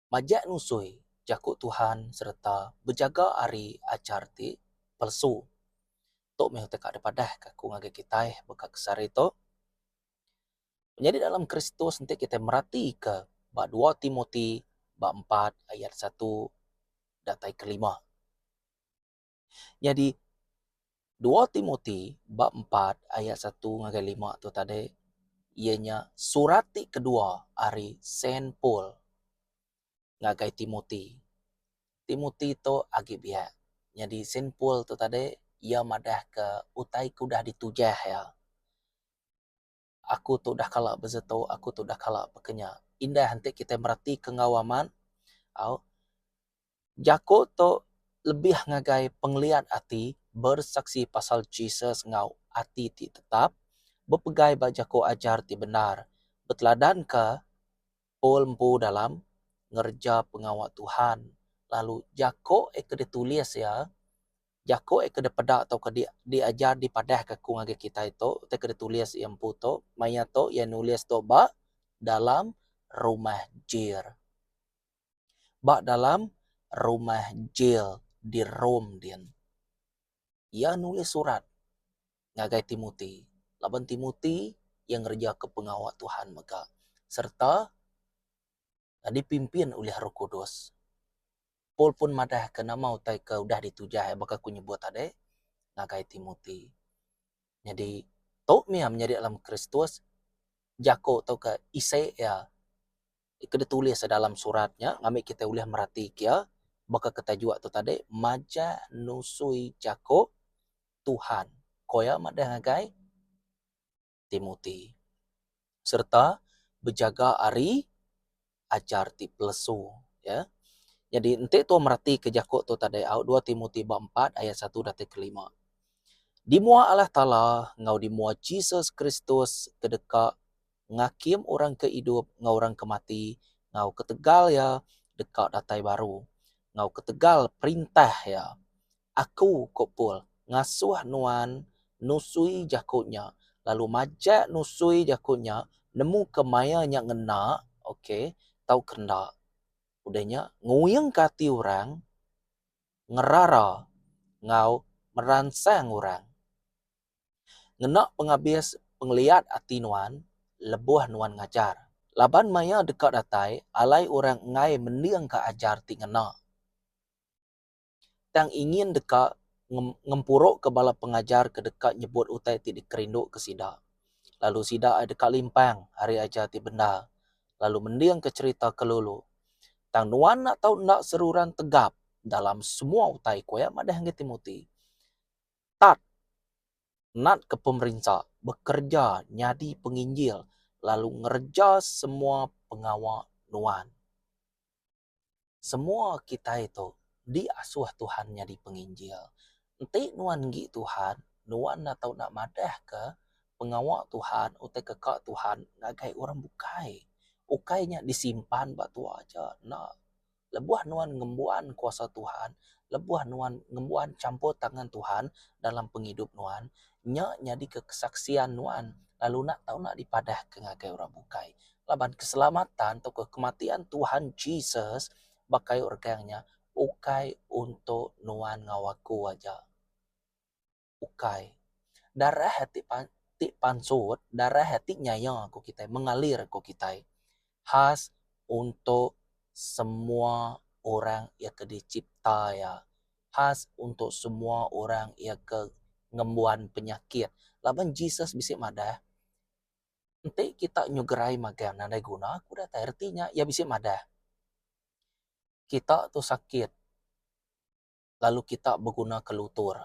Majak nusui jakuk Tuhan serta berjaga ari ajar ti palsu. Tok meh tekak depadah kaku ngage kita bekak kesar itu. Menjadi dalam Kristus nanti kita merati ke bab 2 Timoti bab 4 ayat 1 datai kelima. Jadi 2 Timoti bab 4 ayat 1 ngagai 5 tu tadi ianya surati kedua ari Saint Paul ngagai Timoti. Timoti tu agi biak. Jadi Saint Paul tu tadi ia madah ke utai ku dah ditujah ya. Aku tu dah kalak bezeto, aku tu dah kalak pekenya. Indah nanti kita merati kengawaman au jako tu lebih ngagai pengliat ati bersaksi pasal Jesus ngau ati ti tetap berpegai bajako ajar ti benar beteladan ke Paul empu dalam ngerja pengawal Tuhan lalu jako ke ditulis ya jako ke depada atau ke diajar di padah ke ngage kita itu te ke ditulis empu to maya to ya nulis to ba dalam rumah jir ba dalam rumah jail di Rome dian. Ia nulis surat ngagai Timoti. Laban Timoti yang kerja ke pengawal Tuhan maka serta dipimpin oleh Roh Kudus. Paul pun madah kena mau tai ke udah ditujah baka ku nyebut tadi ngagai Timoti. Jadi tok mia menjadi dalam Kristus jako atau ke isi ya itu ditulis dalam suratnya ngambil kita boleh merhati kia baka kita jua tu tadi maja nusui jako Tuhan koya madah ngagai Timoti serta berjaga ari ajar ti plesu ya. Jadi ente tu merhati ke jakuk tu tadi au 2 Timoti bab 4 ayat 1 dan kelima. Dimua Allah Taala ngau dimua Jesus Kristus kedeka ngakim orang ke hidup ngau orang ke mati ngau ketegal ya dekat datai baru ngau ketegal perintah ya aku kopul ngasuh nuan nusui jakutnya lalu majak nusui jakutnya nemu kemayanya ngena okey tau kena udahnya nguyang kati orang ngerara ngau meransang orang ngena penghabis pengliat ati nuan lebuh nuan ngajar laban maya dekat datai alai orang ngai mendiang ke ajar ti ngena tang ingin dekat ngempuruk ke bala pengajar ke dekat nyebut utai ti dikerinduk ke sida. Lalu sida ada dekat limpang hari aja ti benda. Lalu mendiang ke cerita kelulu. Tang nuan nak tahu nak seruran tegap dalam semua utai koya madah nge Timoti. Tat nat ke pemerintah bekerja nyadi penginjil lalu ngerja semua pengawal nuan. Semua kita itu diasuh Tuhan nyadi penginjil. Enti nuan gi Tuhan, nuan nak tahu nak madah ke pengawal Tuhan, utai kekak Tuhan, ngagai orang bukai. Ukainya disimpan batu aja. Nak lebuah nuan ngembuan kuasa Tuhan, lebuah nuan ngembuan campur tangan Tuhan dalam penghidup nuan, nya nyadi ke kesaksian nuan, lalu nak tahu nak dipadah ke ngagai orang bukai. Laban keselamatan atau kematian Tuhan Jesus, bakai orangnya, ukai untuk nuan ngawaku aja. Ukai. Darah hati pansut, darah hati nyayang aku kita, mengalir aku kita. Khas untuk semua orang yang dicipta ya. Khas untuk semua orang yang ke ngembuan penyakit. Laban Jesus bisa madah. Nanti kita nyugerai magan nandai guna, aku dah artinya ya bisa madah. Kita tu sakit. Lalu kita berguna kelutur.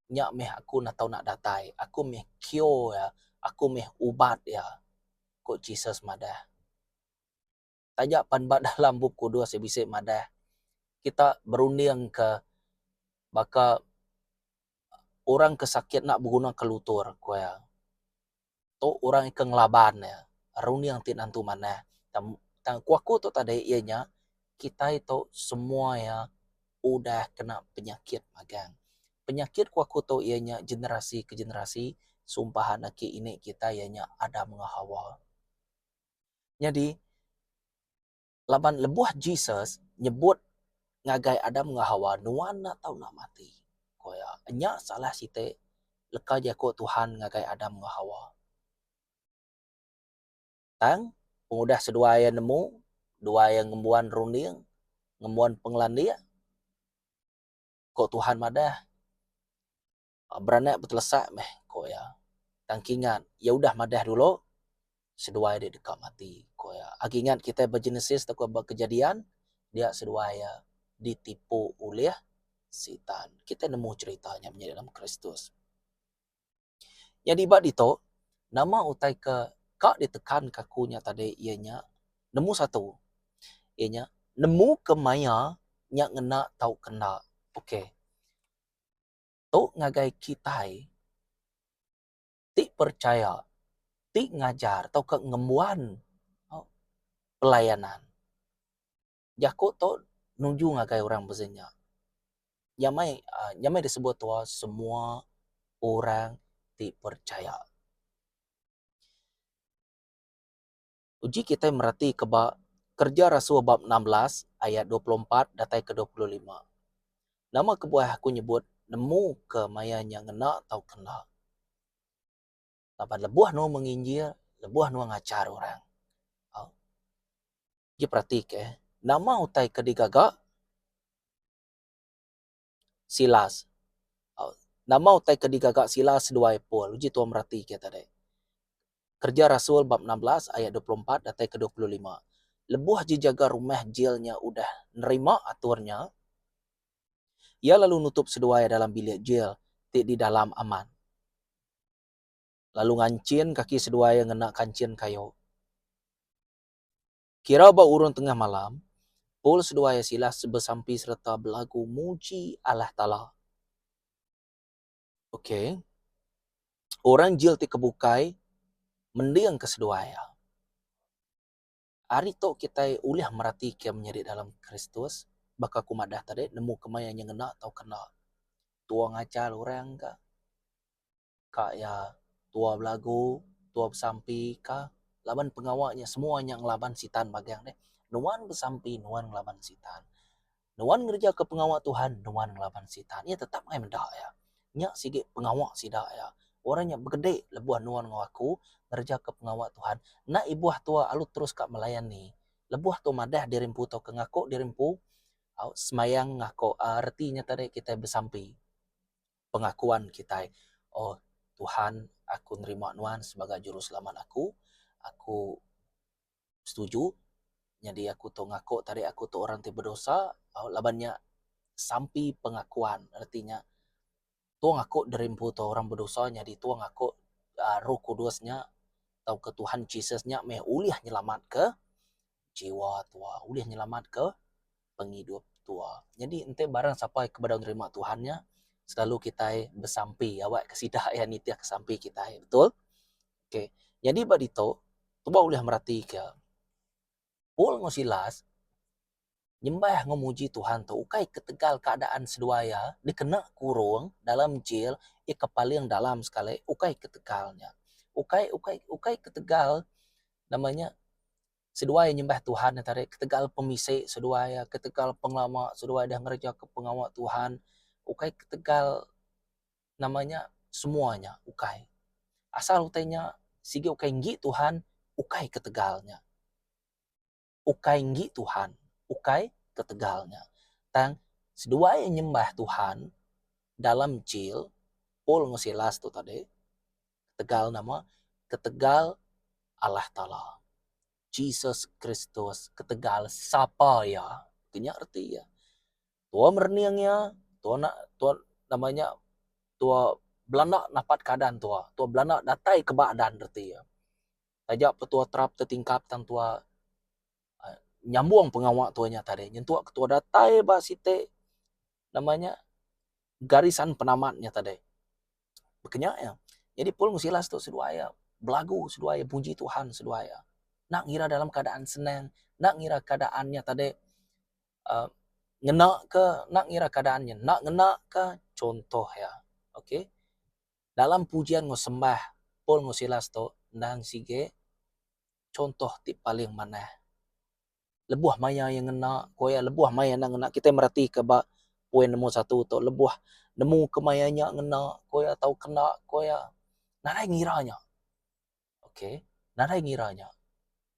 Nyak meh aku nak tahu nak datai. Aku meh cure ya. Aku meh ubat ya. Kok Jesus madah. Tajak panbat dalam buku 2 saya bisa madah. Kita berunding ke baka orang kesakit nak berguna kelutur kuya. Tu orang ke ngelaban ya. Runding tinantu mana. Tang kuaku tu tadi ianya kita itu semua ya udah kena penyakit magang. Penyakit kuaku tu ianya generasi ke generasi sumpahan aki ini kita ianya Adam dengan Hawa. Jadi laban lebuh Jesus nyebut ngagai Adam nga Hawa nuan na tau nak mati. Koya enya salah site leka jako Tuhan ngagai Adam nga Hawa. Tang pengudah sedua yang nemu, dua yang ngembuan runing, ngembuan penglandia. Kok Tuhan madah beranak betelesak meh koya. Tangkingan, ya udah madah dulu, sedua dia dekat mati. Koya agingat kita bergenesis takut berkejadian, dia sedua ya ditipu oleh setan. Kita nemu ceritanya menjadi dalam Kristus. Jadi bak dito, nama utai ke kak ditekan kakunya tadi ianya nemu satu. Ianya nemu ke maya nyak ngena tau kena. Okey. Tok ngagai kitai ti percaya, ti ngajar tau ke ngembuan pelayanan. Jako to nuju ngagai orang bezenya. Nyamai disebut tua semua orang ti percaya. Uji kita merhati keba kerja Rasul bab 16 ayat 24 datai ke 25. Nama kebuah aku nyebut nemu ke mayanya ngena atau kena. Lapan lebuah no menginjil, lebuah no ngacar orang. Ji pratik nama utai kedigagak Silas. Nama utai kedigagak Silas dua epol. Uji tuan merhati kita deh. Kerja Rasul bab 16 ayat 24 datai ke 25. Lebuah ji jaga rumah jilnya udah nerima aturnya. Ia lalu nutup seduai dalam bilik jil, di dalam aman. Lalu ngancin kaki seduai yang ngena kancin kayu. Kira ba urun tengah malam, Paul seduai Silas bersampi serta belagu muji Allah Ta'ala. Okey. Orang jil ti kebukai, mendiang ke seduai. Hari tu kita uliah merhati kia menjadi dalam Kristus, baka kumadah tadi, nemu kemayan yang ngena atau kena. Tua ngacal orang ka, kak ya tua belagu, tua bersampi ka, laban pengawaknya semuanya ngelaban sitan bagian deh. Nuan bersampi, nuan ngelaban sitan. Nuan ngerja ke pengawak Tuhan, nuan ngelaban sitan. Ya tetap ngai mendak ya. Nyak sige pengawak sidak ya. Orangnya begede lebuah nuan ngaku ngerja ke pengawak Tuhan. Nak ibuah tua alut terus kak melayani. Lebuah tu madah dirimpu tau ke ngaku dirimpu. Semayang ngaku artinya tadi kita bersampi. Pengakuan kita. Oh Tuhan, aku nerima nuan sebagai juru selamat aku. Aku setuju. Jadi aku tu ngaku tadi aku tu orang yang berdosa. Labannya sampai pengakuan. Artinya tu ngaku derimpu tu orang berdosa. Jadi tu ngaku Roh Kudusnya atau ke Tuhan Yesusnya meh uliah nyelamat ke jiwa tua. Uliah nyelamat ke penghidup tua. Jadi ente barang sampai kepada nerima Tuhannya, selalu kita bersampi awak kesidah ya nitia kesampi kita, betul? Okey. Jadi bab itu tuba uliah merhati ke Paul Silas nyembah memuji Tuhan tu ukai ketegal keadaan seduaya dikena kurung dalam jail kepaling dalam sekali ukai ketegalnya. Ukai ketegal namanya seduaya nyembah Tuhan tarik ketegal pemisik seduaya ketegal penglama seduaya dah ngerja ke pengawak Tuhan ukai ketegal namanya semuanya ukai asal utainya sige ukai nggi Tuhan ukai ketegalnya ukai nggi Tuhan ukai ketegalnya tang seduaya nyembah Tuhan dalam jil Paul ngesilas tu tadi ketegal nama ketegal Allah Ta'ala Jesus Kristus ketegal sapa ya punya arti ya tua merniangnya tua namanya tua Belanda dapat keadaan tua Belanda datai ke badan arti ya tajak petua terap tertingkap tang tua nyambung pengawak tuanya tadi nyentua ketua datai ba site namanya garisan penamatnya tadi bekenya ya jadi Paul musilas tu seduaya belagu seduaya puji Tuhan seduaya nak ngira dalam keadaan senang, nak ngira keadaannya tadi ngena ke, nak ngira keadaannya, nak ngena ke, contoh ya, okey. Dalam pujian ngosembah, Paul ngosilas to, nang sige, contoh ti paling mana. lebuh maya yang ngena, koya lebuh maya nang ngena. Kita merhati ke ba poin nombor 1 tu, lebuh nemu kemayanya ngena, koya tahu kena, koya narai ngiranya. Okey, narai ngiranya.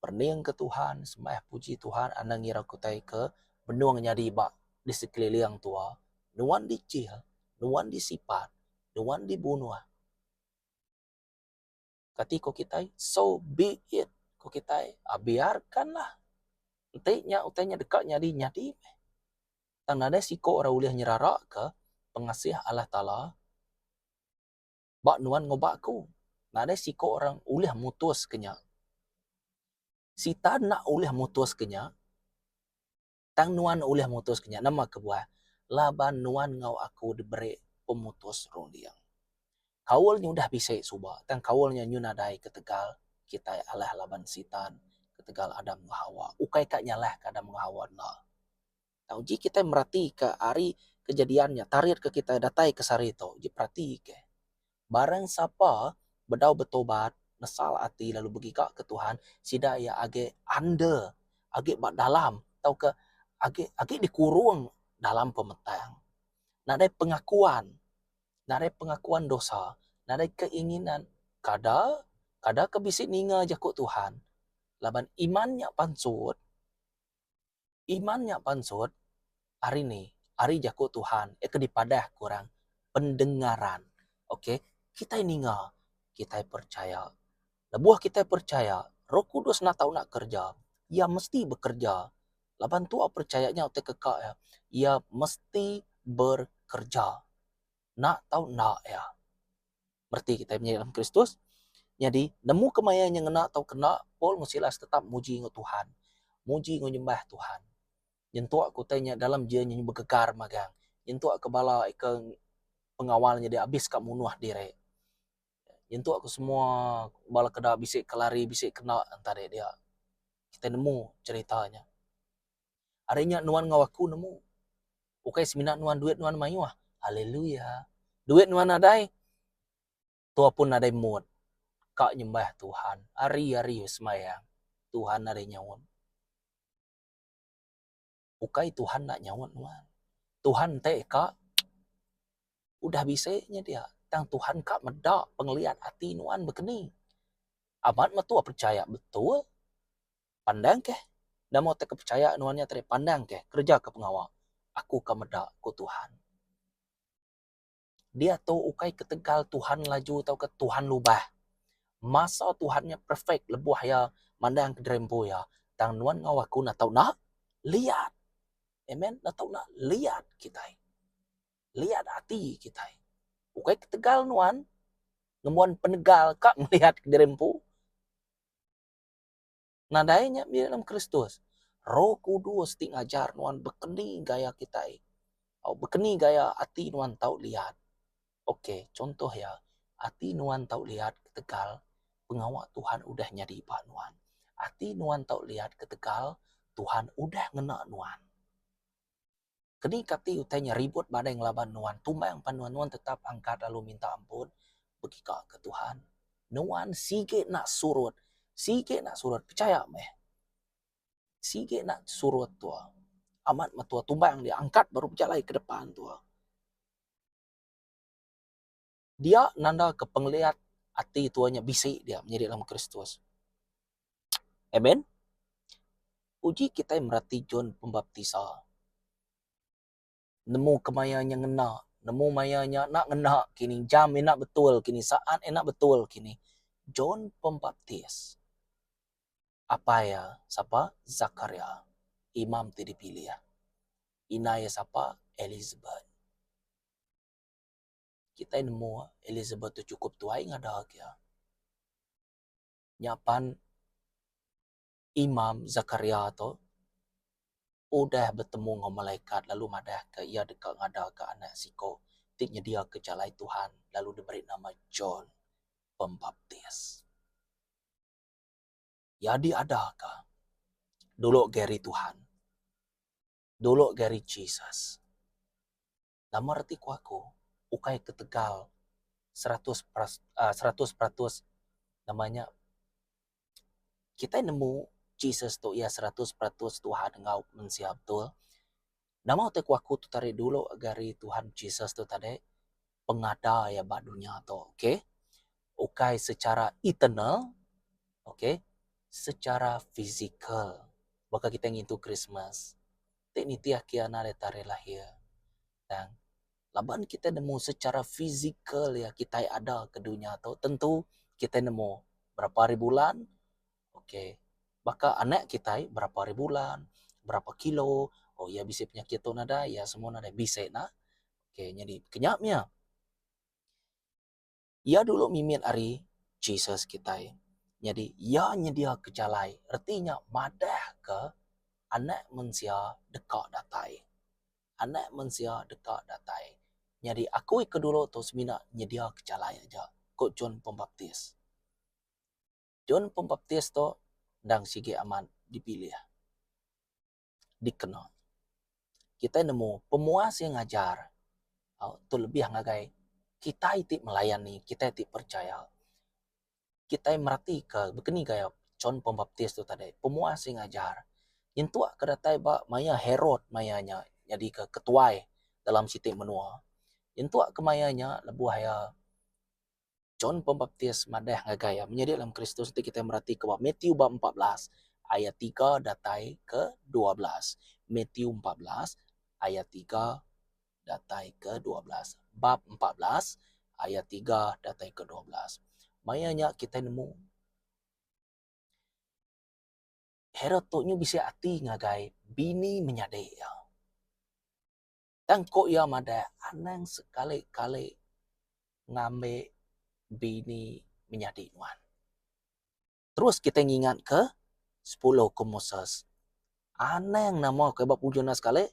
Perniang ke Tuhan, sembah puji Tuhan, anda ngira kutai ke benuang nyadi ba di sekeliling tua, nuan dicil, nuan disipat, nuan dibunuh. Kati ko kitai, so be it. Ko kitai, biarkanlah. Utainya dekatnya di nyadi. Tang nada siko orang uliah nyerara ke pengasih Allah Ta'ala, bak nuan ngobakku. Nada siko orang uliah mutus kenya. Si nak uliah mutus kenya, tang nuan uliah mutus kenya, nama kebuah. Laban nuan ngau aku diberi pemutus rundiang. Kawalnya udah bisa subah, tang kawalnya nyunadai ketegal kita Allah laban sitan, ketegal Adam Hawa. Ukai kak nyalah ke Adam Hawa na. Nah, uji kita merhati ke hari kejadiannya, tarir ke kita datai ke sarito, uji perhati ke. Barang siapa bedau bertobat, nesal hati lalu bergigak ke Tuhan, sida ya age ande, age bak dalam, tau ke age dikurung dalam pemetang. Nah, ada pengakuan, dosa, nah ada keinginan, kada kebisik ninga jakut Tuhan. Laban imannya pansut, hari ini, hari jakut Tuhan, kedipadah kurang pendengaran. Oke, kita ninga, kita percaya. Lebuah kita percaya, Roh Kudus nak tahu nak kerja, ia mesti bekerja. Laban tua percayanya otak kekak ya, ia mesti bekerja. Nak tahu nak ya. Berarti kita menjadi dalam Kristus. Jadi, nemu kemaya yang nak tahu kena, Paul musilas tetap muji ngu Tuhan. Muji ngu nyembah Tuhan. Yentua aku tanya dalam dia nyanyi bergegar magang. Yentua ke bala ke pengawalnya dia habis kat munuh diri. Yentua aku semua bala keda bisik kelari, bisik kena antara dia. Kita nemu ceritanya. Harinya nuan ngawaku nemu. Ukai seminat nuan duit nuan mayuah. Haleluya. Duit nuan adai. Tua pun adai mood. Kak nyembah Tuhan. Hari-hari semayang. Tuhan ada nyawon. Ukai Tuhan nak nyawon nuan. Tuhan teh kak. Udah bisanya dia. Tang Tuhan kak medak penglihat hati nuan bekeni. Amat matua percaya betul. Pandang ke. Dan mau te kepercayaan nuannya tadi pandang ke. Kerja ke pengawal. Aku kak medak ku Tuhan. Dia tahu ukai ketegal Tuhan laju atau ke Tuhan lubah. Masa Tuhannya perfect lebuh ya mandang ke drempo ya. Tang nuan ngawaku nak tahu nak lihat. Amen. Nak tahu nak lihat kita. Lihat hati kita. Ukai ketegal nuan ngemuan penegal kak melihat ke drempo. Nadainya di dalam Kristus. Roh Kudus ting ajar nuan bekeni gaya kita. Bekeni gaya hati nuan tahu lihat. Oke, contoh ya. Hati nuan tahu lihat ketegal pengawal Tuhan udah nyadi pak nuan. Hati nuan tahu lihat ketegal Tuhan udah ngena nuan. Kini kati utainya ribut badai ngelaban nuan. Tumbang pan nuan tetap angkat lalu minta ampun. Begika ke Tuhan. Nuan sige nak surut. Sige nak surut. Percaya meh. Sige nak surut tua. Amat matua tumbang dia angkat baru berjalan ke depan tua. Dia nanda ke penglihat hati tuanya bisik dia menjadi dalam Kristus. Amen. Uji kita yang merhati John Pembaptisa. Nemu kemayanya ngena. Nemu mayanya nak ngena kini. Jam enak betul kini. Saat enak betul kini. John Pembaptis. Apa ya? Siapa? Zakaria. Imam tidak dipilih ya. Inaya siapa? Elizabeth. Kita nemu Elizabeth tu cukup tua yang ada ya. Nyapan Imam Zakaria tu udah bertemu dengan malaikat lalu madah ke ia dekat ngada ke anak siko tiknya dia ke jalai Tuhan lalu diberi nama John Pembaptis. Jadi adakah dulu Gary Tuhan, dulu Gary Jesus. Nama arti ku aku ukai ketegal 100% namanya kita nemu Jesus tu ia 100% Tuhan ngau manusia betul. Nama te aku tu tarik dulu agari Tuhan Jesus tu tadi pengada ya ba dunia tu, okay? Ukai secara eternal, okay? Secara fizikal. Baka kita ngintu Christmas. Tek ni tiah kiana de tarik lahir. Dan laban kita nemu secara fizikal ya kita ada ke dunia tu, tentu kita nemu berapa hari bulan, okay? Baka anak kita berapa hari bulan, berapa kilo, oh ya bisa penyakit tu nada, ya semua nada bisa na. Okay, jadi kenyapnya. Ya dulu mimin ari Jesus kita. Jadi ya nyedia kejalai, artinya madah ke anak manusia dekat datai. Anak manusia dekat datai. Jadi aku ke dulu tu semina nyedia kejalai aja. Kok John Pembaptis. John Pembaptis tu dang sige aman dipilih. Dikenal. Kita nemu pemuas yang ngajar. Tu lebih ngagai. Kita itu melayani, kita itu percaya. Kita merati ke begini gaya John Pembaptis tu tadi. Pemuas yang ngajar. Yang tua kedatai ba maya Herod mayanya. Jadi ke ketuai dalam siti menua. Yang tua ke mayanya lebuh ya John Pembaptis madah ngagaya menjadi dalam Kristus itu kita merati ke Matthew bab 14 ayat 3 datai ke 12. Matthew 14 ayat 3 datai ke 12. Bab 14 ayat 3 datai ke 12. Mayanya kita nemu Herod tu nyu bisa ati ngagai bini menyadai ya. Dan kok ya madah anang sekali-kali ngambil bini menyadi nuan. Terus kita ngingat ke 10 hukum Moses. Aneh nama ke bab pujuan sekali.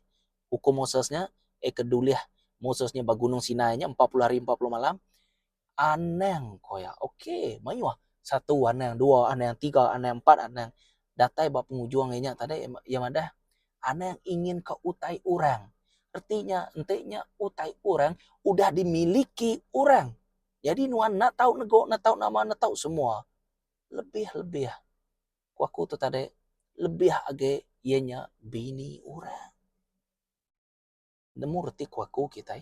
Hukum Mosesnya keduliah Mosesnya ba gunung Sinai nya 40 hari 40 malam. Aneh ko ya. Okey, mayu satu aneh, dua aneh, tiga aneh, empat aneh. Datai bab pengujuangnya tadi yang ada aneh ingin ke utai orang. Artinya enteknya utai orang udah dimiliki orang. Jadi nuan nak tahu nego, nak tahu nama, nak tahu semua. Lebih-lebih. Aku tu tadi lebih age ianya bini orang. Nemu reti aku kita.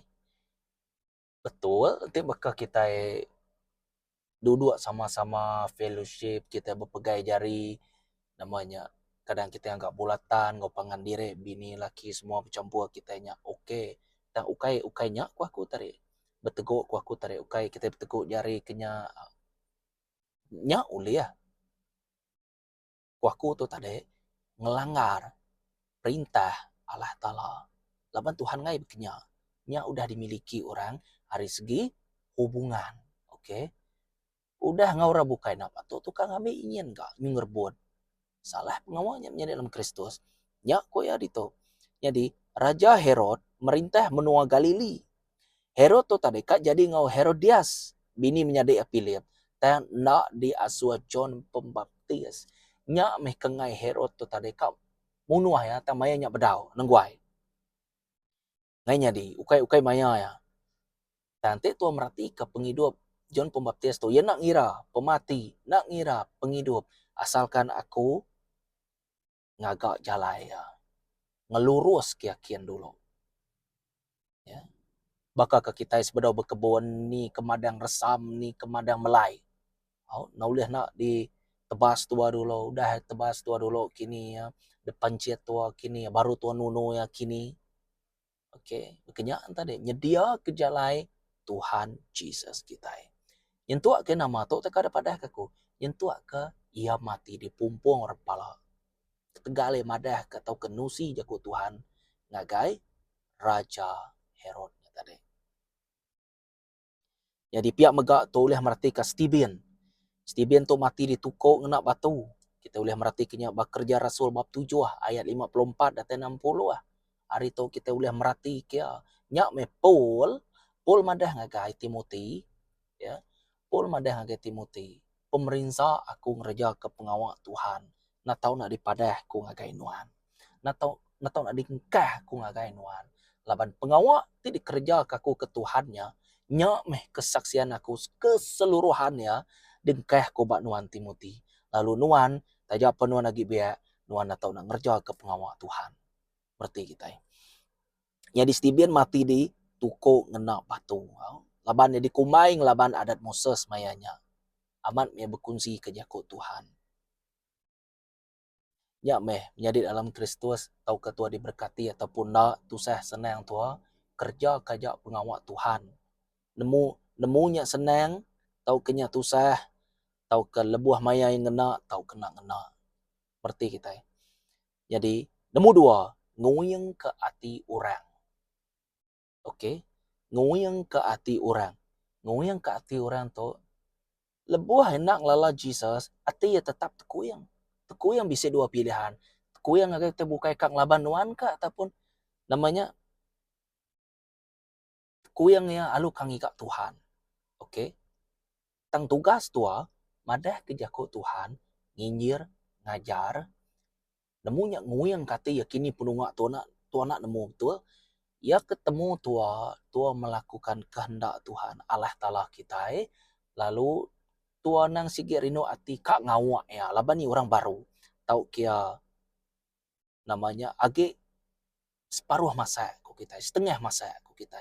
Betul, nanti bakal kita duduk sama-sama fellowship, kita berpegai jari namanya. Kadang kita anggap bulatan, ngopangan diri, bini laki semua bercampur kitanya. Okey. Dan ukainya aku tadi. Berteguk aku tadi. Ukai kita berteguk jari kenya nya uliah. Aku tu tadi ngelanggar perintah Allah Ta'ala. Laban Tuhan ngai bekenya. Nya udah dimiliki orang hari segi hubungan. Okey. Udah ngaura bukai napa tu tukang ambil ingin enggak ngerbut. Salah pengawalnya menjadi dalam Kristus. Nya ko ya dito. Jadi Raja Herod merintah menua Galili. Herod tu tadi kak jadi ngau Herodias. Bini menjadi Philip. Dan nak di asua John Pembaptis. Nya meh kengai Herod tu tadi kak munuah ya tamayanya bedau nengguai. Ngai nyadi ukai maya ya. Nanti tu merati ke penghidup John Pembaptis tu. Ya nak ngira pemati, nak ngira penghidup. Asalkan aku ngagak jalai ya. Ngelurus keyakinan dulu. Ya. Baka ke kita sebedau berkebun ni, ke madang resam ni, ke madang melai. Nak boleh nak di tebas tua dulu. Udah tebas tua dulu kini ya. Depan ciat tua kini ya. Baru tua nuno ya kini. Okey. Kenyaan tadi. Nyedia kejalai Tuhan Jesus kita. Yang tua ke nama tu tak ada pada aku. Yang tua ke ia mati di pumpung repala. Tegale madah ke tau kenusi jago Tuhan ngagai Raja Herod tadi. Jadi pihak megak tu boleh merhati ke Stephen. Stephen tu mati ditukuk ngenak batu. Kita boleh merhati kenya bekerja Rasul bab 7 ayat 54 dan 60 Hari tu kita boleh merhati kia nyak me Paul madah ngagai Timothy ya. Paul madah ngagai Timothy. Pemerintah aku ngereja ke pengawal Tuhan. Nak tahu nak dipadah aku ngagai nuan. Nak tahu nak dingkah aku ngagai nuan. Laban pengawal ti dikerja aku ke Tuhannya. Nyak meh kesaksian aku keseluruhannya dengkah ko bak nuan Timothy. Lalu nuan Taja apa nuan lagi biak, nuan atau nak ngerja ke pengawal Tuhan. Berarti kita. Nya di Stibian mati di tuko ngena batu. Laban di kumaing laban adat Moses mayanya. Amat me berkunci ke jako Tuhan. Nya meh menjadi dalam Kristus tau ketua diberkati ataupun nak tusah senang tua kerja kajak pengawal Tuhan. Nemunya senang tau kenya tusah tau ke lebuah maya yang ngena tau kena ngena. Berarti kita. Jadi nemu dua nguyang ke hati orang. Okey. Nguyang ke hati orang. Nguyang ke hati orang tu lebuah hendak lala Jesus, hati ya tetap tekuyang. Tekuyang bisa dua pilihan. Tekuyang agak kita bukai kang laban nuan ka ataupun namanya tekuyang ya alu kang ikak Tuhan. Okey. Tang tugas tua madah ke jako Tuhan, nginjir, ngajar, nemunya nguyang kati yakini penungak tua nak nemu betul. Ya ketemu tua melakukan kehendak Tuhan Allah Ta'ala kita lalu tua nang sige rino ati kak ngawak ya laban ni orang baru tau kia namanya age separuh masa ku kita setengah masa ku kita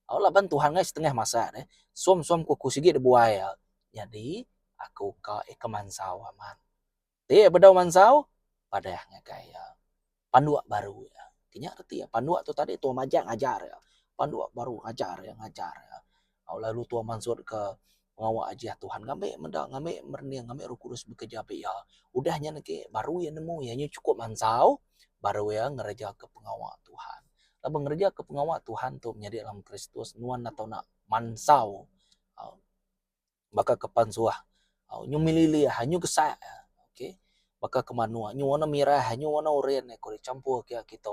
laban Tuhan ngai setengah masa suam ku sige de buaya jadi aku ka ekemansau aman te bedau mansau pada ngakaya panduak baru ya kenya arti ya panduak tu tadi tua majak ngajar ya panduak baru ngajar ya lalu tua mansur ke ngawak aja Tuhan ngame mendak ngame merniang ngame Roh Kudus bekerja ya udahnya nake baru ya nemu ya cukup mansau baru ya ngereja ke pengawak Tuhan lalu ngereja ke pengawak Tuhan tu menjadi dalam Kristus nuan atau nak mansau maka kepansuah nyumilili hanyu kesaya okey baka kemanua nyu wana mirah nyu wana oren ko campur kia kita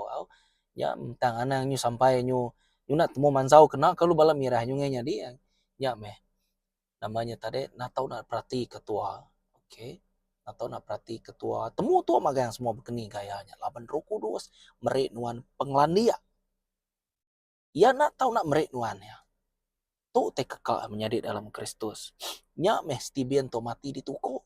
ya tang anang nyu sampai nyu nak temu mansau kena kalau bala mirah nyu ngenya dia ya meh namanya tadi natau nak perhati ketua okey natau nak perhati ketua temu tua magang semua berkeni gayanya laban Roh Kudus merik nuan penglandia ya nak tahu nak merik nuan ya tu te kekal menjadi dalam Kristus nya meh stibian to mati dituko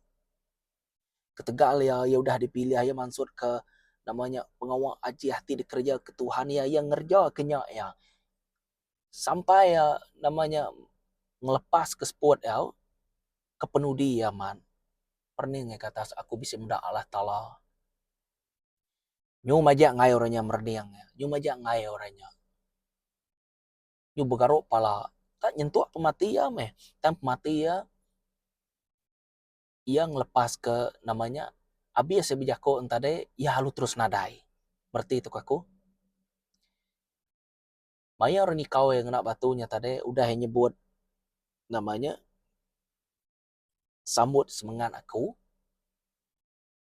ketegal ya udah dipilih ya mansur ke namanya pengawal aji hati dikerja ke Tuhan ya yang ngerja kenya ya sampai ya namanya ngelepas ke sport ya kepenudi ya man perning kata aku bisa mendak Allah Ta'ala nyu majak ngai orangnya merniang nyu majak ngai orangnya nyu begaruk pala tak nyentuh pemati ya meh tan pemati ya yang lepas ke namanya abi ya sebijako entade ya halu terus nadai berarti itu aku maya orang nikau yang nak batunya tadi udah nyebut namanya sambut semangat aku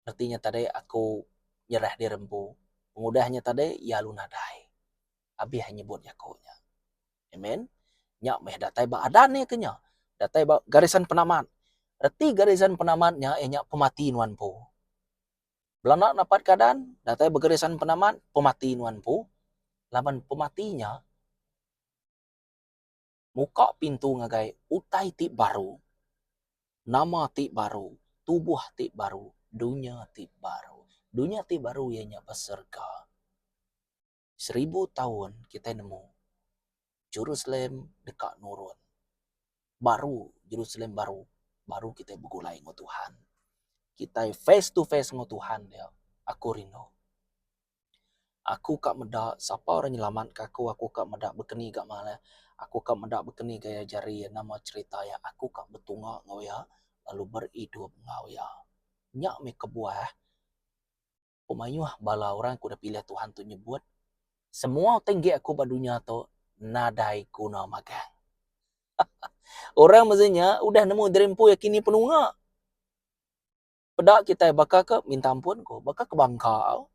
artinya tadi aku nyerah di rembu pengudahnya tadi ya lu nadai abi hanya nyebut yakonya amen nyak meh datai ba adan ni kenya datai ba garisan penamat reti garisan penamatnya nyak pemati nuan po belana dapat keadaan datai bergarisan penamat pemati nuan po laban pematinya muka pintu ngagai utai ti baru nama ti baru tubuh ti baru dunia ti baru ianya beserga 1000 tahun kita nemu Jerusalem dekat nurun baru Jerusalem baru kita begulai dengan Tuhan kita face to face dengan Tuhan dia aku rindu aku kak medak siapa orang nyelamat ke aku kak medak berkeni gak mana aku kak medak berkeni gaya jari nama cerita ya aku kak betunga ngau ya lalu berhidup ngau ya nyak me kebuah pemayuh bala orang aku dah pilih Tuhan tu nyebut semua tinggi aku pada dunia tu nadai kuna magang orang maksudnya udah nemu derempu yakini penunga pedak kita bakal ke minta ampun ko bakal ke bangkau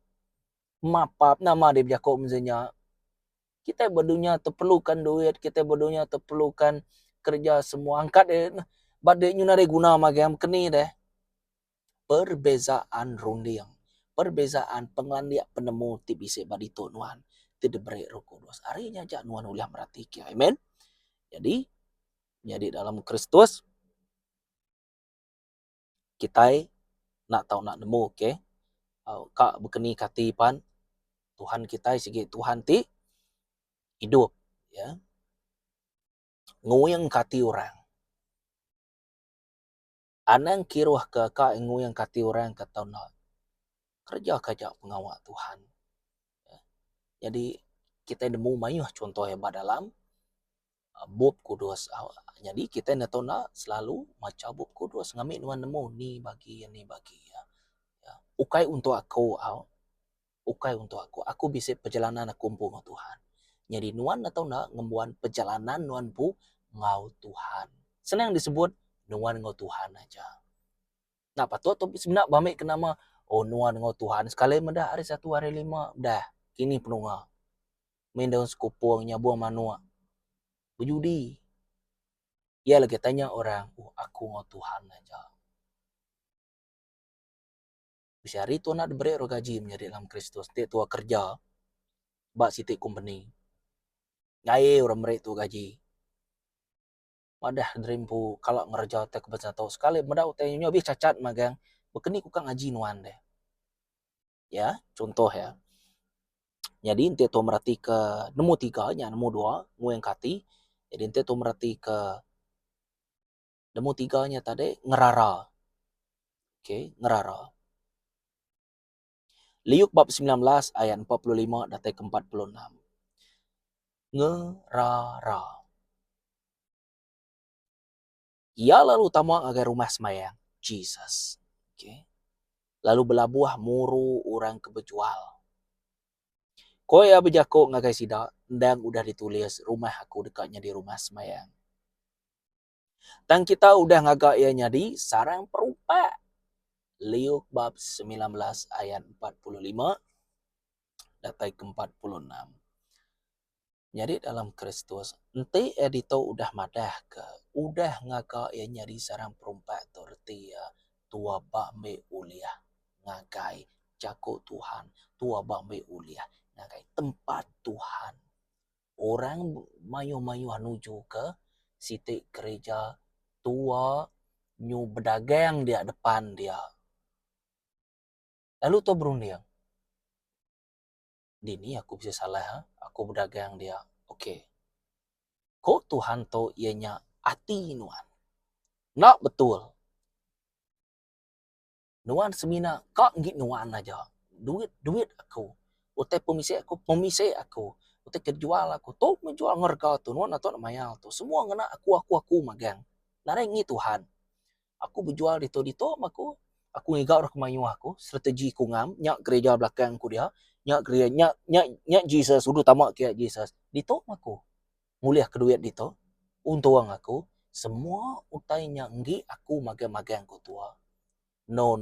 mapap nama dia berjakok maksudnya kita berdunia terperlukan duit kita berdunia terperlukan kerja semua angkat badai nyunare guna magang keni deh perbezaan rundiang perbezaan penglandia penemu ti bise badito nuan ti diberi Roh Kudus harinya jak nuan ulah merhati kia amen jadi dalam Kristus kita nak tahu nak nemu okay. Kak berkeni kati pan Tuhan kita segi Tuhan ti hidup ya. Nguyang kati orang. Anang kiruh ke kak nguyang kati orang kata nak kerja pengawal Tuhan. Ya. Jadi kita nemu mayuh contoh hebat dalam Bob Kudus. Jadi kita nak selalu macam Bob Kudus ngambil nuan nemu ni bagi ya. Ya. Ukai untuk aku ukai untuk aku bisa perjalanan aku dengan Tuhan. Jadi nuan atau nak ngembuan perjalanan nuan pu ngau Tuhan. Senang disebut nuan ngau Tuhan aja. Nah patut tu sebenarnya bamik ke nama nuan ngau Tuhan. Sekali mendah hari 1 hari 5 dah kini penunga. Main daun sekupungnya buang manua. Berjudi. Ya lagi tanya orang, aku ngau Tuhan aja. Bisa hari tu nak diberi gaji menjadi dalam Kristus. Dia tua kerja. Bak sitik company. Gaya orang beri tu gaji. Madah dreampu kalau ngerja tak kebetulan tahu sekali madah utainya habis cacat magang. Bekeni ku kang ngaji nuan deh. Ya, contoh ya. Jadi ente tu merhati ke nemu 3 nya nemu 2 nguyang kati. Jadi ente tu merhati ke nemu 3 nya tadi ngerara. Okey, ngerara. Liuk bab 19 ayat 45 dan ke 46. Ngerara. Ia lalu tamak agar rumah semayang. Jesus. Okay. Lalu belabuah muru orang kebejual. Kau ya berjako ngagai sidak, dan udah ditulis rumah aku dekatnya di rumah semayang. Dan kita udah ngagak ianya di sarang perupa. Liuk bab 19 ayat 45 datai ke 46. Jadi dalam Kristus, ente edito udah madah ke, udah ngagak ianya di sarang perumpa torti ya, tua bakme uliah ngagai jago Tuhan, tua bakme uliah ngagai tempat Tuhan. Orang mayu-mayu menuju ke sitik gereja tua nyu berdagang dia depan dia. Lalu tu berunding. Dini aku bisa salah, aku berdagang dia. Okey. Kok Tuhan tu ianya hati nuan. Nak betul. Nuan semina kak ngit nuan aja. Duit aku. Utai pemisai aku. Utai kejual aku. Tu menjual ngerga tu. Nuan atau nak mayal tu. Semua ngena aku magang. Narai ngi Tuhan. Aku berjual dito aku. Aku ngigau orang kemayu aku. Strategi ku ngam. Nyak gereja belakang ku dia. Nyak gereja. Nyak Jesus. Udah tamak kaya Jesus. Dito aku. Muliah keduit dito. Untuang aku. Semua utai nyak ngi aku magang-magang ku tua. No.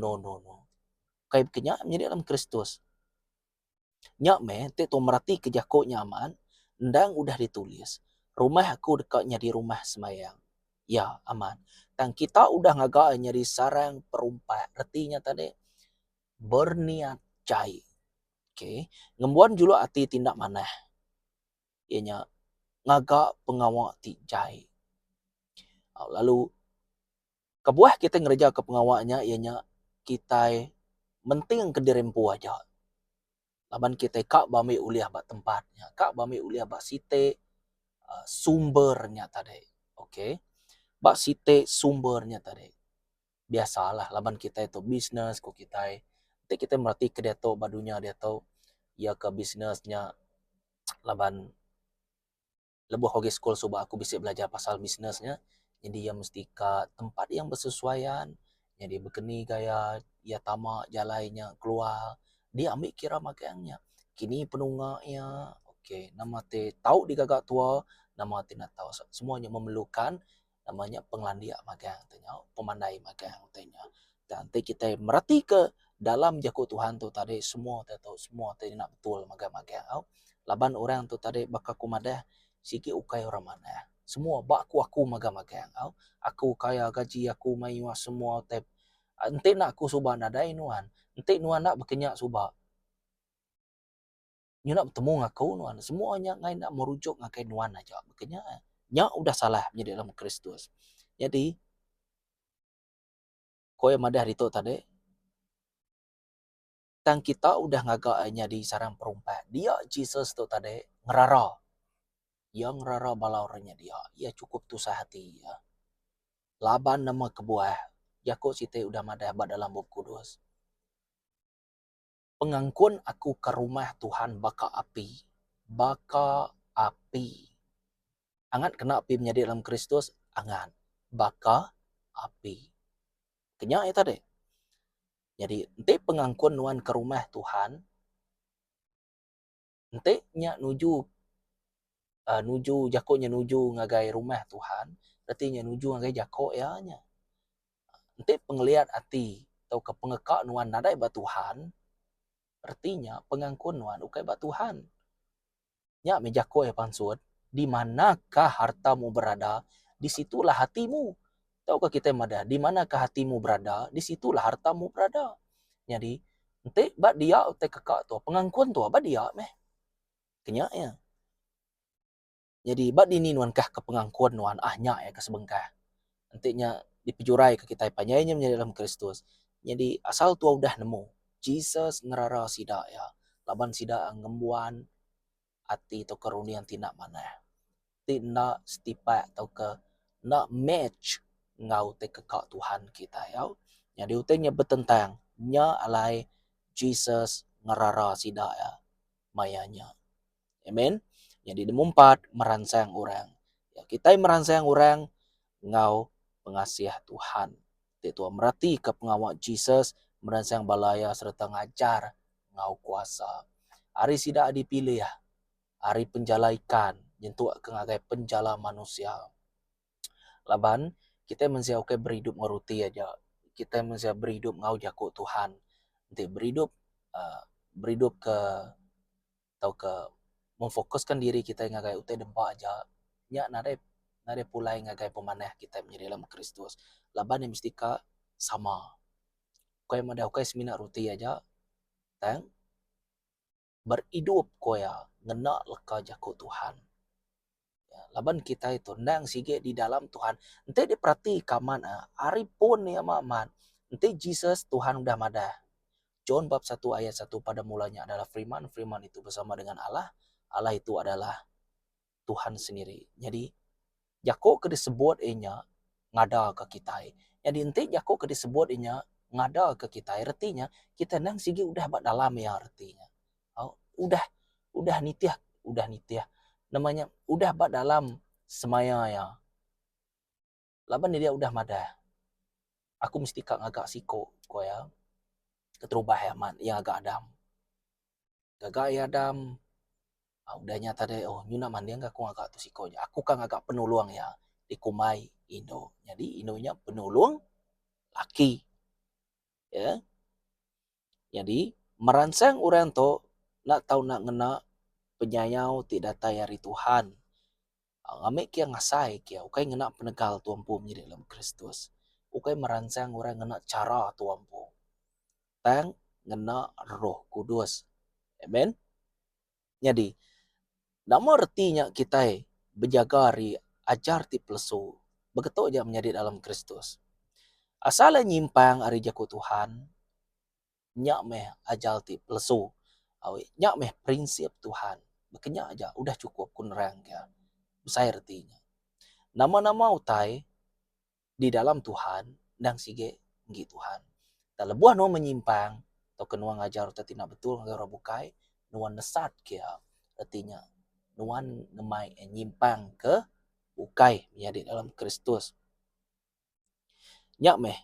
Kayak bekenya menjadi dalam Kristus. Nyak me, te tu merati kejako nyaman, ndang udah ditulis. Rumah aku dekatnya di rumah semayang. Ya, aman. Dan kita udah ngagaknya di sarang perumpa. Artinya tadi, berniat cai. Okay. Ngembuan julu hati tindak manah. Ianya, ngagak pengawak ti cai. Lalu, kebuah kita ngereja ke pengawaknya, ianya kita menting ke dirempu aja. Laban kita kak bami uliah bak tempatnya, kak bami uliah bak site sumbernya tadi. Okey. Bak site sumbernya tadi. Biasalah laban kita itu bisnes ku kita. Nanti kita merhati ke dia tu badunya dia tu ya ke bisnesnya laban lebuh hoge school suba aku bisa belajar pasal bisnesnya. Jadi ya mesti ke tempat yang bersesuaian. Jadi berkeni gaya ya tamak jalainya keluar. Dia ambil kira magangnya. Kini penungaknya. Okey, nama te tahu di gagak tua, nama te nak tahu. Semuanya memerlukan namanya penglandia magang tanya, pemandai magang tanya. Dan te kita merhati ke dalam jago Tuhan tu tadi semua te tahu semua te nak betul magang-magang. Laban orang tu tadi bakal kumadah siki ukai orang mana. Semua bak aku magang-magang. Aku kaya gaji aku mayu semua te. Ente nak aku subah nadai nuan. Ente nuan nak berkenyak subah. Nyu nak bertemu ngaku nuan. Semuanya ngai nak merujuk ngakai nuan aja. Berkenyak. Nyak udah salah menjadi dalam Kristus. Jadi, kau yang madah itu tadi, tang kita udah ngagaknya di sarang perumpat. Dia Jesus tu tadi ngerara. Yang ngerara balaurnya dia. Ia cukup tusah hati ya. Laban nama kebuah. Yakut site udah madah dalam bab kudus. Pengangkun aku ke rumah Tuhan baka api. Baka api. Angat kena api menjadi dalam Kristus. Angat. Baka api. Kenyak ya tadi. Jadi, nanti pengangkun nuan ke rumah Tuhan. Nanti nya nuju jakoknya nuju ngagai rumah Tuhan. Berarti nya nuju ngagai jakok ya nya. Nanti penglihat hati atau ke pengekak nuan nadai ba Tuhan. Artinya pengangkun nuan ukai ba Tuhan. Nya me jakok ya pansud. Di manakah hartamu berada, disitulah hatimu. Tahukah kita mada, di manakah hatimu berada, disitulah hartamu berada. Jadi, nanti ba dia utai kekak tu, pengangkun tu ba dia meh. Kenyak ya. Jadi, ba dini nuan kah ke pengangkun nuan ahnya ya ke sebengkah. Nantinya dipejurai ke kita panyainya menjadi dalam Kristus. Jadi, asal tu udah nemu. Jesus ngerara sida ya. Laban sida ngembuan hati atau kerunian tindak mana. Tindak setipak atau ke nak match ngau te kekak Tuhan kita ya. Jadi utenya bertentang nya alai Jesus ngerara sida ya mayanya. Amen. Jadi demumpat merangsang orang. Ya, kita merangsang orang ngau pengasiah Tuhan. Itu merati ke pengawal Jesus merangsang balaya serta ngajar ngau kuasa. Hari sida dipilih ya. Hari penjala ikan. Jentuk ke ngagai penjala manusia. Laban, kita mesti berhidup ngeruti aja. Kita mesti berhidup ngau jakuk Tuhan. Nanti berhidup ke atau ke memfokuskan diri kita ngagai utai dempak aja. Nya nade pulai ngagai pemanah kita menjadi dalam Kristus. Laban yang mesti sama. Kau yang ada semina ruti aja. Tang berhidup koya ngena leka jakuk Tuhan. Laban kita itu nang sige di dalam Tuhan. Ente diperhati kaman hari pun ya maman. Ente Jesus Tuhan udah madah. John bab 1 ayat 1 pada mulanya adalah firman. Firman itu bersama dengan Allah. Allah itu adalah Tuhan sendiri. Jadi Yakub ke disebut enya ngada ke kita. Jadi ente Yakub ke disebut enya ngada ke kita. Artinya kita nang sige udah bak dalam ya artinya. Udah nitiah. Namanya udah bak dalam semaya ya. Laban dia udah madah. Aku mesti agak siko ko ya. Keterubah ya man yang agak adam. Gagak ya adam. Udah nyata deh nyuna man dia enggak agak tu sikonya. Aku kan agak penolong ya di kumai Indo. Jadi Indonya penolong laki. Ya. Jadi merangsang orang to nak tahu nak ngena penyayau tidak tayari Tuhan. Ngame kia ngasai kia ukai ngena penegal tuampu menjadi dalam Kristus. Ukai merangsang orang ngena cara tuampu. Tang ngena Roh Kudus. Amen. Jadi nama artinya kita berjaga ri ajar ti plesu. Begitu aja menjadi dalam Kristus. Asal nyimpang ari jaku Tuhan, nyak meh ajal ti plesu. Nyak meh prinsip Tuhan. Bekenya aja udah cukup kunerang ya. Besar artinya. Nama-nama utai di dalam Tuhan dan sige ngi Tuhan. Tak lebuah no menyimpang atau kenua ngajar atau tidak betul ngajar bukai nuan nesat kia artinya nuan ngemai nyimpang ke bukai menjadi dalam Kristus. Nyak meh.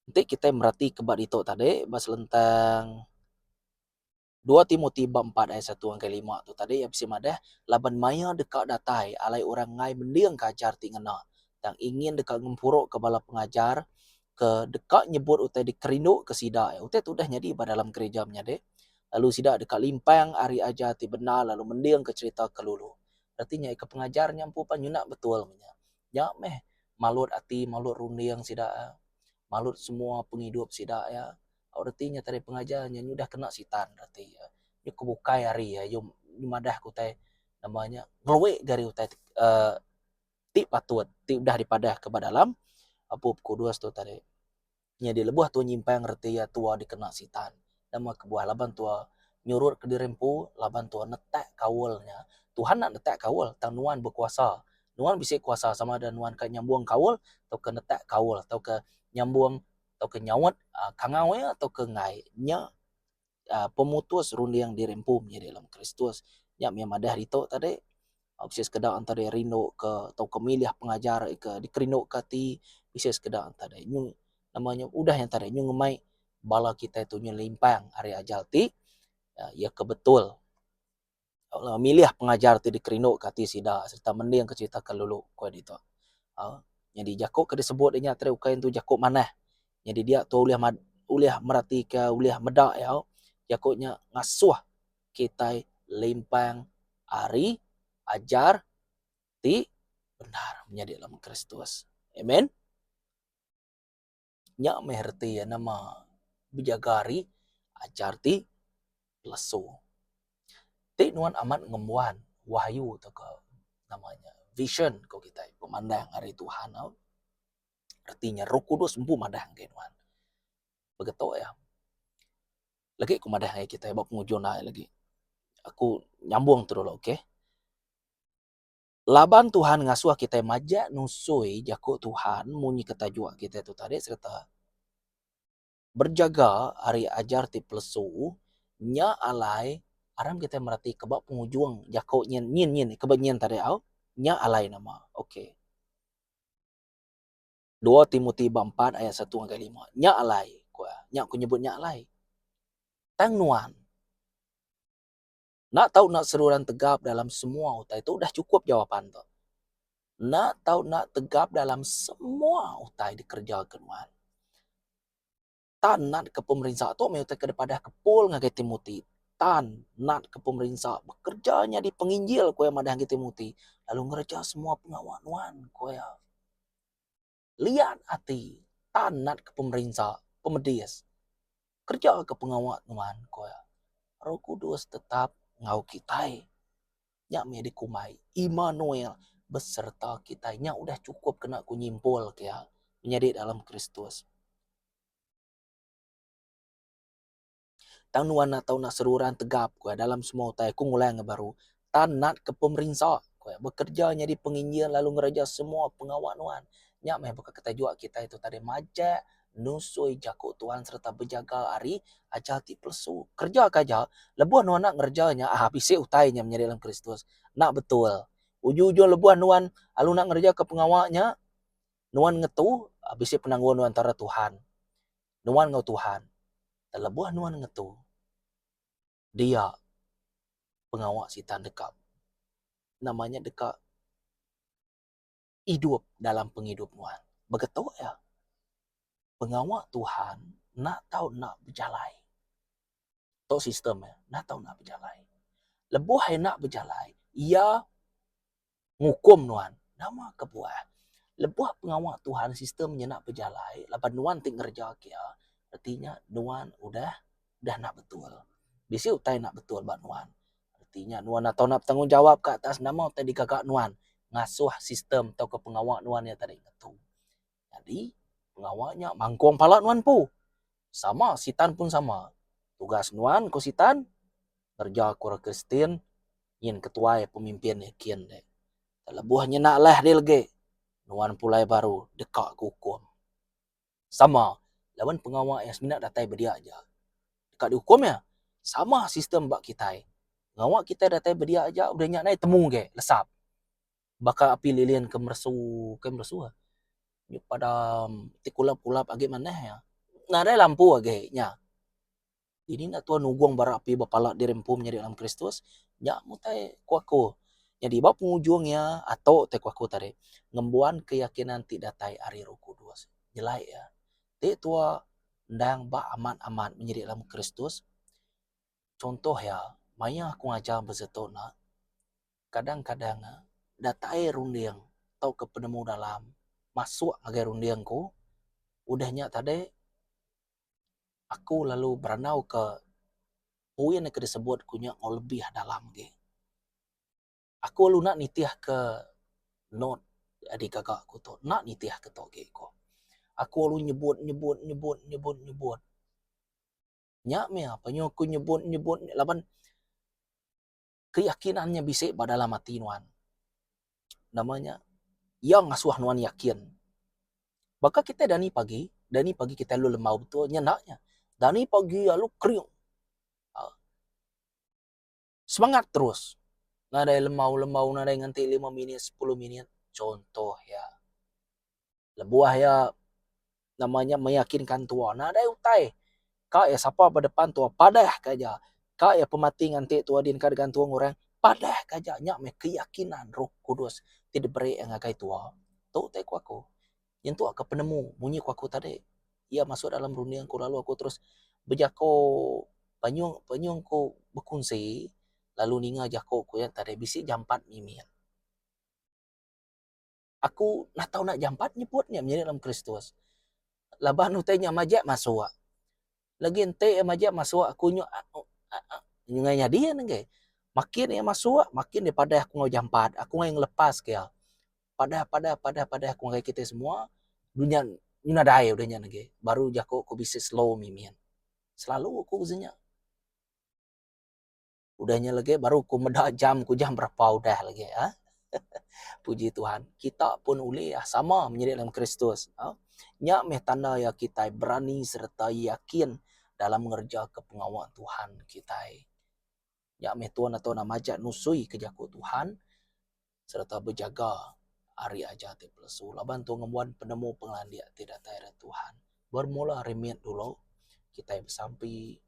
Nanti kita merhati kebat itu tadi bahas tentang 2 Timotius 4 ayat 1 angka 5 tu tadi yang bisa madah laban maya dekat datai alai orang ngai mendiang kajar ti ngena yang ingin dekat ngempuruk ke bala pengajar ke dekat nyebut utai dikerinuk ke sida utai tu dah nyadi pada dalam gereja menyade lalu sida dekat limpang ari aja ti benar lalu mendiang ke cerita kelulu artinya ke pengajar nyampu panyunak betul nya ya meh malut ati malut rundiang sida malut semua penghidup sida ya artinya tadi pengajarnya ni udah kena sitan berarti ya. Ni kebukai hari ya yum madah kutai namanya ngeluwe dari utai ti patut ti udah dipadah ke dalam apa kudus tu tadi. Nya di lebuh tu nyimpang ngerti ya tua dikena sitan. nama kebuah laban tua nyurut ke dirempu laban tua netak kawalnya. Tuhan nak netak kawal tang nuan berkuasa. Nuan bisa kuasa sama ada nuan ke nyambung kawal atau ke netak kawal atau ke nyambung atau ke nyawat kangau atau ke ngai nya pemutus rundiang dirempu menjadi dalam Kristus. Nya madah itu tadi bisa sekedar antara rino ke atau kemilih pengajar ke dikerino kati bisa sekedar antara nyu namanya udah yang tadi nyu ngemai bala kita itu nyu limpang hari ajal ti ya kebetul kalau milih pengajar ti dikerino kati sida serta mending ke cerita kelulu ko itu jadi jako ke disebut nya tadi ukain tu jako manah jadi dia tu uliah merati ke uliah medak ya jakonya ngasuh kita limpang ari ajar ti benar menjadi dalam Kristus. Amen. Nya meherti ya nama bijagari ajar ti lesu. Ti nuan amat ngemuan wahyu atau ke namanya vision ko kita pemandang hari Tuhan. Artinya Roh Kudus empu madang ke nuan. Begitu ya. Lagi aku madang kita bab pengujian lagi. Aku nyambung tu dulu, oke? Laban Tuhan ngasuh kita majak nusui jaku Tuhan munyi kata jua kita itu tadi serta berjaga hari ajar ti plesu nya alai aram kita merati kebab pengujuang jaku nyin kebab nyin tadi au nya alai nama. Oke. 2 Timotius 4 ayat 1 hingga 5. Nya alai. Nya aku nyebut nya alai. Tang nuan. Nak tahu nak seruran tegap dalam semua utai itu udah cukup jawaban tu. Nak tahu nak tegap dalam semua utai dikerjakan wan. Tan nak ke pemerintah tu mai utai kepada kepul ngagai Timoti. Tan nak ke pemerintah bekerjanya di penginjil ko yang madang Timoti. Lalu ngerja semua pengawal wan ko ya. Lihat hati. Tan nak ke pemerintah pemedis. Kerja ke pengawal wan ko ya. Roh Kudus tetap ngau kitai. Nya me dikumai Immanuel beserta kita nya udah cukup kena ku nyimpul ya menjadi dalam Kristus. Tang nuan atau nak seruran tegap ku dalam semua utai ku mulai ngebaru tanat ke pemerintah ku bekerjanya di penginjil lalu ngeraja semua pengawanuan nya me buka kata jua kita itu tadi majak nusui jaku Tuhan serta berjaga hari aja ti plesu kerja kaja lebuan nuan nak ngerjanya habis utainya menjadi dalam Kristus nak betul ujung-ujung lebuan nuan alu nak ngerja ke pengawalnya nuan ngetu habis penangguhan antara Tuhan nuan ngau Tuhan lebuan nuan ngetu dia pengawal sitan dekat namanya dekat hidup dalam penghidup nuan begitu ya pengawal Tuhan nak tahu nak berjalan to sistem ya nak tahu nak berjalan lebuh hai nak berjalan ia ngukum nuan nama kebuah lebuh pengawal Tuhan sistemnya nak berjalan lapan nuan ting kerja kia artinya nuan udah nak betul bisi utai nak betul bak nuan artinya nuan atau nak tanggung jawab ke atas nama utai digagak nuan ngasuh sistem atau ke pengawal nuan yang tadi ngetu jadi pengawalnya mangkuang pala nuan pu sama sitan pun sama tugas nuan ko sitan kerja kura Kristen yin ketua pemimpin kian dek lebuhnya nak lah dia lagi nuan pulai baru dekak hukum sama lawan pengawal yang seminat datai berdia aja dekat dihukum ya sama sistem bak kita ngawak kita datai berdia aja udah nyak naik temu ke lesap bakal api lilian ke mersu pada tikulap-kulap age maneh ya nada lampu age nya ini nak tuan nuguang bara api bapala dirempu menjadi dalam Kristus nya mutai kuaku jadi bab pengujungnya atau te kuaku tadi ngembuan keyakinan tidak datai ari Roh Kudus jelai ya te tua ndang ba aman-aman menjadi dalam Kristus contoh ya maya aku ngajar bezetona kadang-kadang datai rundiang atau ke penemu dalam masuk agar rundiangku udahnya tadi aku lalu beranau ke poin yang disebut kunya lebih dalam ge aku lalu nak nitiah ke not adik kakak aku tu nak nitiah ke toge ko aku lalu nyebut Nyak me panyo aku nyebut laban keyakinannya bisa pada dalam hati nuan. Namanya yang ngasuh nuan yakin. Maka kita dani pagi kita lu lemau betul nyenaknya. Dani pagi lalu kriung. Semangat terus. Nadai lemau nadai nganti 5 menit 10 menit. Contoh ya. Lebuah ya namanya meyakinkan tua. Nadai utai. Kak ya siapa pada depan tua padah kaja. Kak ya pemati nganti tua din kad gantuang orang padah kaja nyak me keyakinan Roh Kudus tidak beri yang ngagai tua. Tuh teh aku. Yang tu aku penemu bunyi aku tadi. Ia masuk dalam dunia aku lalu aku terus bejako panyung ko berkongsi lalu ninga jako ko yang tadi bisi jam 4 mimian. Aku nak tahu nak jam 4 nyebutnya menjadi dalam Kristus. Laban utainya majak masuk. Lagi ente majak masuk aku nyungainya dia nengge. Makin ya masuk, makin daripada aku ngau jam 4, aku ngau lepas ke. Pada aku ngai kita semua dunia nyunadai udahnya nengge. Baru jako aku bisa slow mimian. Selalu aku uznya. Udahnya lagi baru aku medak jam berapa udah lagi ya. Puji Tuhan. Kita pun uli ya sama menjadi dalam Kristus. Nya meh tanda ya kita berani serta yakin dalam mengerja ke pengawal Tuhan kita. Ya meh Tuhan atau nama majak nusui ke jaku Tuhan serta berjaga hari aja te plesu. Laban tu ngemuan penemu pengelandia tidak tahu Tuhan. Bermula remit dulu kita bersampi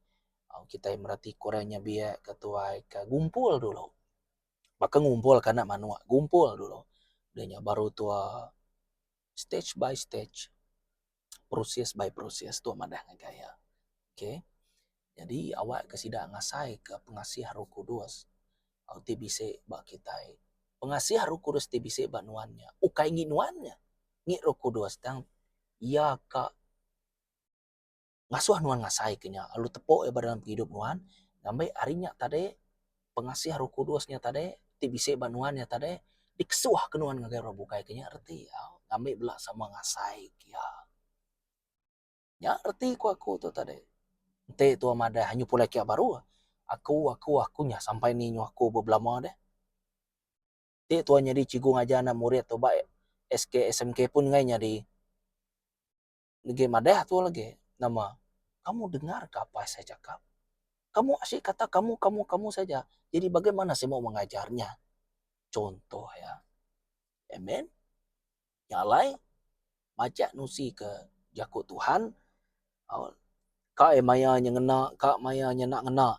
kita merhati korenya biak ketua ke gumpul dulu. Maka ngumpul karena manua, gumpul dulu. Denya baru tua stage by stage, proses by proses tua madah ngagaya. Okay? Jadi awak kesida ngasai ke pengasih Roh Kudus. Au ti bisa bak kita. Pengasih Roh Kudus ti bisa bak nuannya. Ukai ngi nuannya. Ngi Roh Kudus tang ia ka ngasuh nuan ngasai kenya. Alu tepuk ya dalam hidup nuan. Nambai harinya tadi pengasih Roh Kudusnya tadi ti bisa bak nuannya tadi diksuah kenuan ngagai roh bukai kenya arti ya. Nambai belak sama ngasai kia. Ya arti ku aku tu tadi. Ente tu amada hanya pula kia baru. Aku nya sampai ni aku beblama deh. Ti tu nyadi cigu ngajana murid tu baik SK SMK pun ngai nyadi. Lagi madah tu lagi nama. Kamu dengar ke apa saya cakap? Kamu asyik kata kamu saja. Jadi bagaimana saya mau mengajarnya? Contoh ya. Amen. Nyalai majak nusi ke jaku Tuhan. Kak maya ngena, kak maya nak ngena.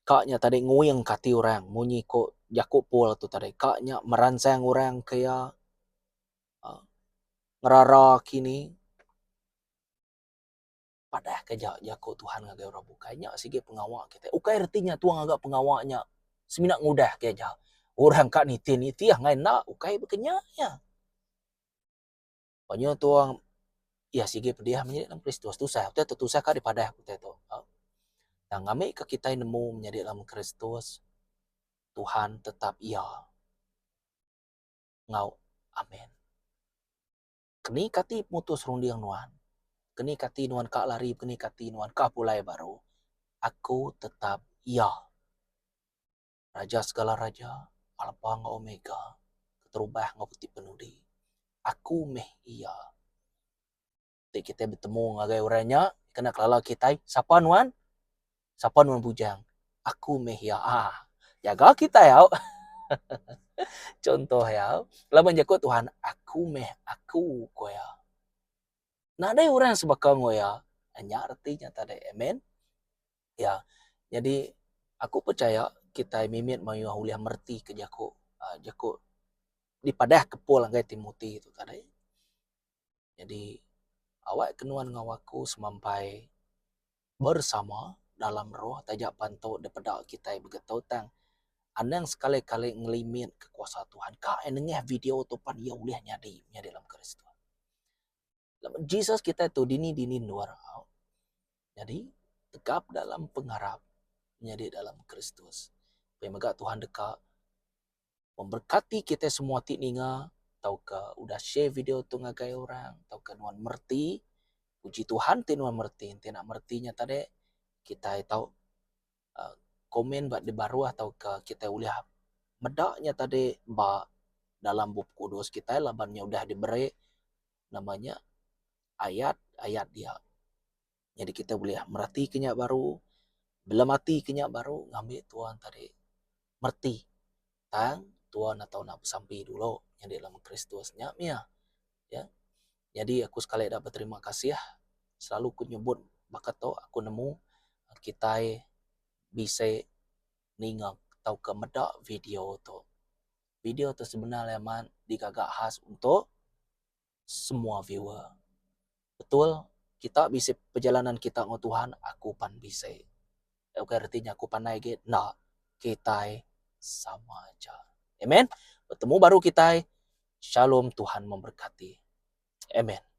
Kaknya tadi nguyang kati orang, munyi ko jaku pul tu tadi. Kaknya merancang orang kaya ngerara kini. Padah keja jaku Tuhan ngagai orang bukanya sige pengawak kita. Ukai artinya tuang agak pengawaknya. Seminak ngudah keja. Orang kak niti ya ngai nak ukai bekenya ya. Panyo tuang ya sige pediah menjadi dalam Kristus tu saya. Tu saya kak dipadah aku tu. Dan kami ke kita nemu menjadi dalam Kristus. Tuhan tetap ia. Ngau. Amin. Keni kati putus rundiang nuan. Keni kati nuan kak lari, keni kati nuan kak pulai baru. Aku tetap ia. Raja segala raja, Alpha nga Omega, keterubah nga putih penudi. Aku meh ia. Jadi kita bertemu ngagai orangnya, kena kelala kita, siapa nuan? Siapa nuan bujang? Aku meh ia. Jaga kita ya. Contoh ya. Laban jago Tuhan, aku meh aku koya. Nah ada orang sebakang koya. Hanya artinya tadi, amen. Ya, jadi aku percaya kita mimit mayu huliah merti ke jako di padah kepul ngai Timothy itu tadi. Jadi awak kenuan ngawaku semampai bersama dalam roh tajak panto daripada kita begetau tang anang sekali-kali ngelimit kekuasaan Tuhan. Kak nengah video tu pan ia uliah nyadi dalam Kristus. Jesus kita tu dini luar. Jadi tegap dalam pengharap menjadi dalam Kristus. Pemaga Tuhan dekat memberkati kita semua tikninga tau ke udah share video tu ngagai orang tau ke nuan merti puji Tuhan tin merti, tina mertinya tadi kita tahu komen buat di baru atau ke kita uliah medaknya tadi ba dalam buku kudus kita labannya udah diberi namanya ayat dia. Jadi kita boleh merati kenyak baru, belum mati kenyak baru ngambil Tuhan tadi merti tang Tuhan atau nak sampai dulu yang di dalam Kristusnya ya. Jadi aku sekali dapat berterima kasih ya. Selalu ku nyebut bakat to aku nemu kita bisa ningak atau ke medak video to. Video itu sebenarnya man digagak khas untuk semua viewer. Betul, kita bisa perjalanan kita dengan Tuhan, aku pan bisa. Oke, artinya aku pandai gitu. Nah, kita sama aja. Amen. Bertemu baru kita. Shalom, Tuhan memberkati. Amen.